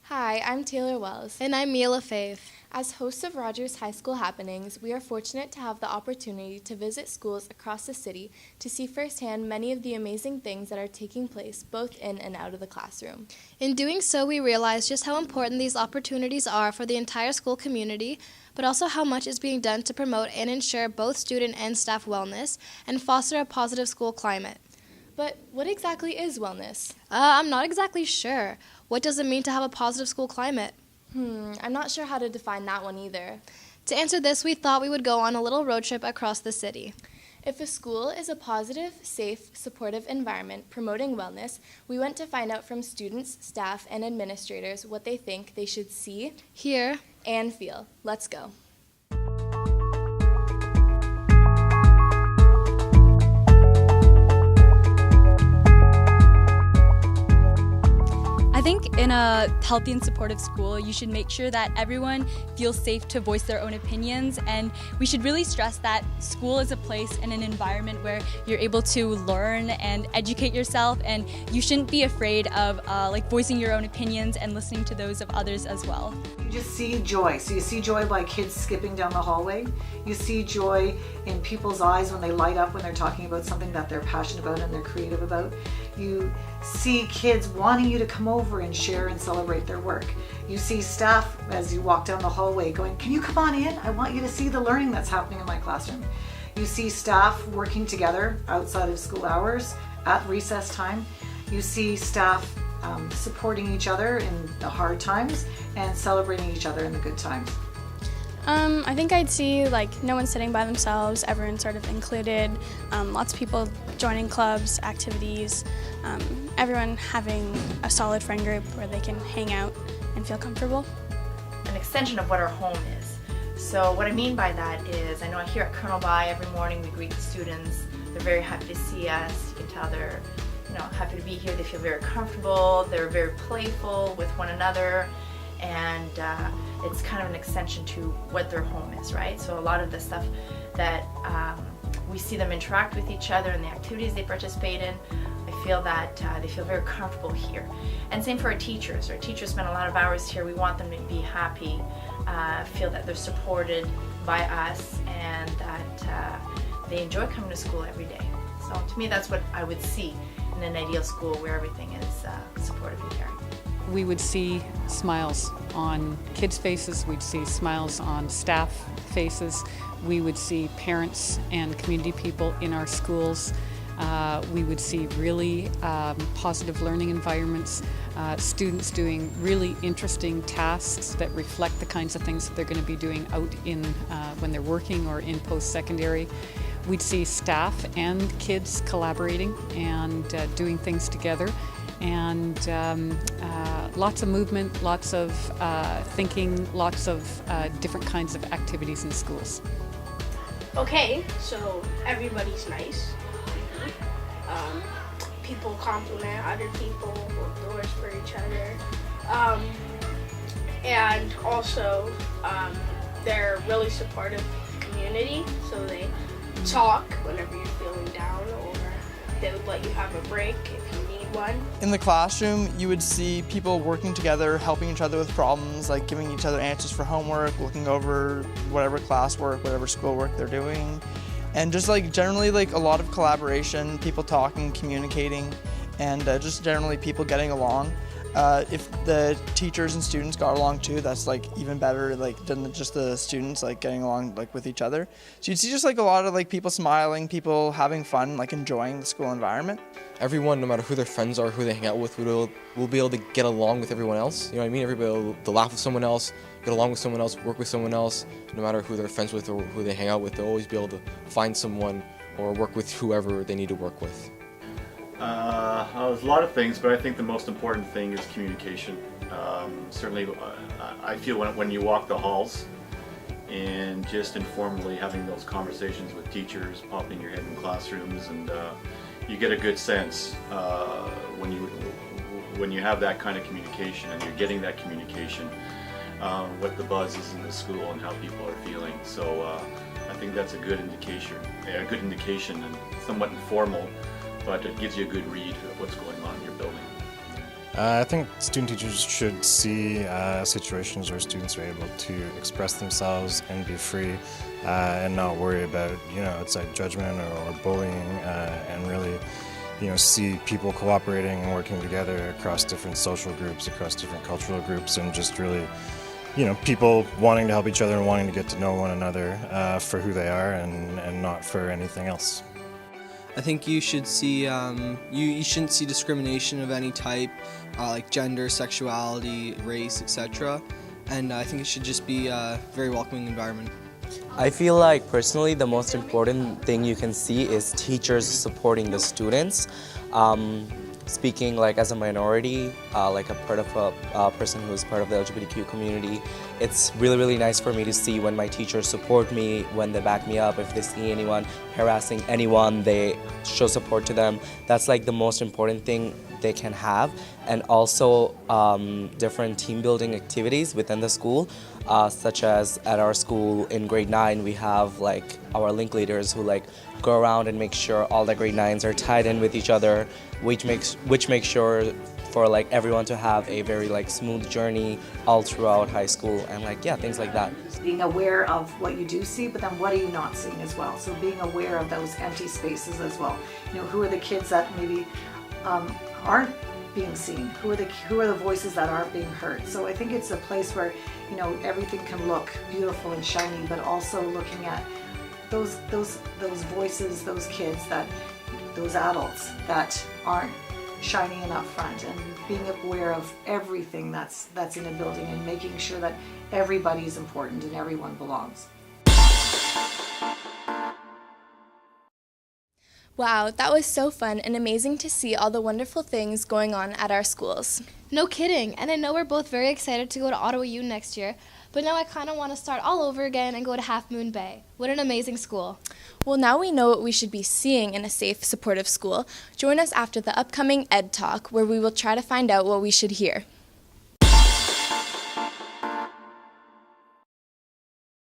Hi, I'm Taylor Wells. And I'm Mila Faith. As hosts of Rogers High School Happenings, we are fortunate to have the opportunity to visit schools across the city to see firsthand many of the amazing things that are taking place both in and out of the classroom. In doing so, we realize just how important these opportunities are for the entire school community, but also how much is being done to promote and ensure both student and staff wellness and foster a positive school climate. But what exactly is wellness? I'm not exactly sure. What does it mean to have a positive school climate? I'm not sure how to define that one either. To answer this, we thought we would go on a little road trip across the city. If a school is a positive, safe, supportive environment promoting wellness, we went to find out from students, staff, and administrators what they think they should see, hear, and feel. Let's go. I think in a healthy and supportive school, you should make sure that everyone feels safe to voice their own opinions, and we should really stress that school is a place and an environment where you're able to learn and educate yourself, and you shouldn't be afraid of voicing your own opinions and listening to those of others as well. You just see joy. So you see joy by kids skipping down the hallway. You see joy in people's eyes when they light up when they're talking about something that they're passionate about and they're creative about. You see kids wanting you to come over and share and celebrate their work. You see staff as you walk down the hallway going, "Can you come on in? I want you to see the learning that's happening in my classroom." You see staff working together outside of school hours at recess time. You see staff supporting each other in the hard times and celebrating each other in the good times. I think I'd see no one sitting by themselves, everyone sort of included, lots of people joining clubs, activities, everyone having a solid friend group where they can hang out and feel comfortable. An extension of what our home is. So what I mean by that is, I know here at Colonel By every morning we greet the students. They're very happy to see us. You can tell they're happy to be here. They feel very comfortable. They're very playful with one another, and it's kind of an extension to what their home is, right? So a lot of the stuff that we see them interact with each other and the activities they participate in, I feel that they feel very comfortable here. And same for our teachers. Our teachers spend a lot of hours here. We want them to be happy, feel that they're supported by us, and that they enjoy coming to school every day. So to me, that's what I would see in an ideal school where everything is supportive and caring. We would see smiles on kids' faces, we'd see smiles on staff faces, we would see parents and community people in our schools. We would see really positive learning environments, students doing really interesting tasks that reflect the kinds of things that they're going to be doing out in when they're working or in post-secondary. We'd see staff and kids collaborating and doing things together, and lots of movement, lots of thinking, lots of different kinds of activities in schools. Okay, so everybody's nice. People compliment other people, hold doors for each other. And also, they're really supportive of the community, so they talk whenever you're feeling down, or they would let you have a break if you need one. In the classroom, you would see people working together, helping each other with problems, like giving each other answers for homework, looking over whatever classwork, whatever schoolwork they're doing. And just generally a lot of collaboration, people talking, communicating, and just generally people getting along. If the teachers and students got along too, that's even better than just the students getting along with each other. So you'd see just a lot of people smiling, people having fun, enjoying the school environment. Everyone, no matter who their friends are, who they hang out with, will be able to get along with everyone else. You know what I mean? Everybody will laugh with someone else, get along with someone else, work with someone else. No matter who they're friends with or who they hang out with, they'll always be able to find someone or work with whoever they need to work with. There's a lot of things, but I think the most important thing is communication. Certainly, I feel when you walk the halls and just informally having those conversations with teachers, popping your head in classrooms, and you get a good sense when you have that kind of communication and you're getting that communication, what the buzz is in the school and how people are feeling. So I think that's a good indication and somewhat informal, but it gives you a good read of what's going on in your building. I think student teachers should see situations where students are able to express themselves and be free and not worry about, outside judgment or bullying and really, see people cooperating and working together across different social groups, across different cultural groups, and just really, people wanting to help each other and wanting to get to know one another for who they are and not for anything else. I think you should see, you shouldn't see discrimination of any type, like gender, sexuality, race, etc. And I think it should just be a very welcoming environment. I feel like personally the most important thing you can see is teachers supporting the students. Speaking like as a minority, like a part of a person who is part of the LGBTQ community, it's really nice for me to see when my teachers support me, when they back me up. If they see anyone harassing anyone, they show support to them. That's like the most important thing they can have. And also different team building activities within the school, such as at our school in grade 9 we have like our link leaders who like go around and make sure all the grade 9s are tied in with each other, which makes sure for like everyone to have a very like smooth journey all throughout high school, and like things like that. Being aware of what you do see, but then what are you not seeing as well? So being aware of those empty spaces as well. Who are the kids that maybe aren't being seen? Who are the voices that aren't being heard? So I think it's a place where everything can look beautiful and shiny, but also looking at those voices, those kids, those adults that aren't shining enough front, and being aware of everything that's in a building and making sure that everybody's important and everyone belongs. Wow, that was so fun and amazing to see all the wonderful things going on at our schools. No kidding, and I know we're both very excited to go to Ottawa U next year, but now I kind of want to start all over again and go to Half Moon Bay. What an amazing school. Well, now we know what we should be seeing in a safe, supportive school. Join us after the upcoming Ed Talk, where we will try to find out what we should hear.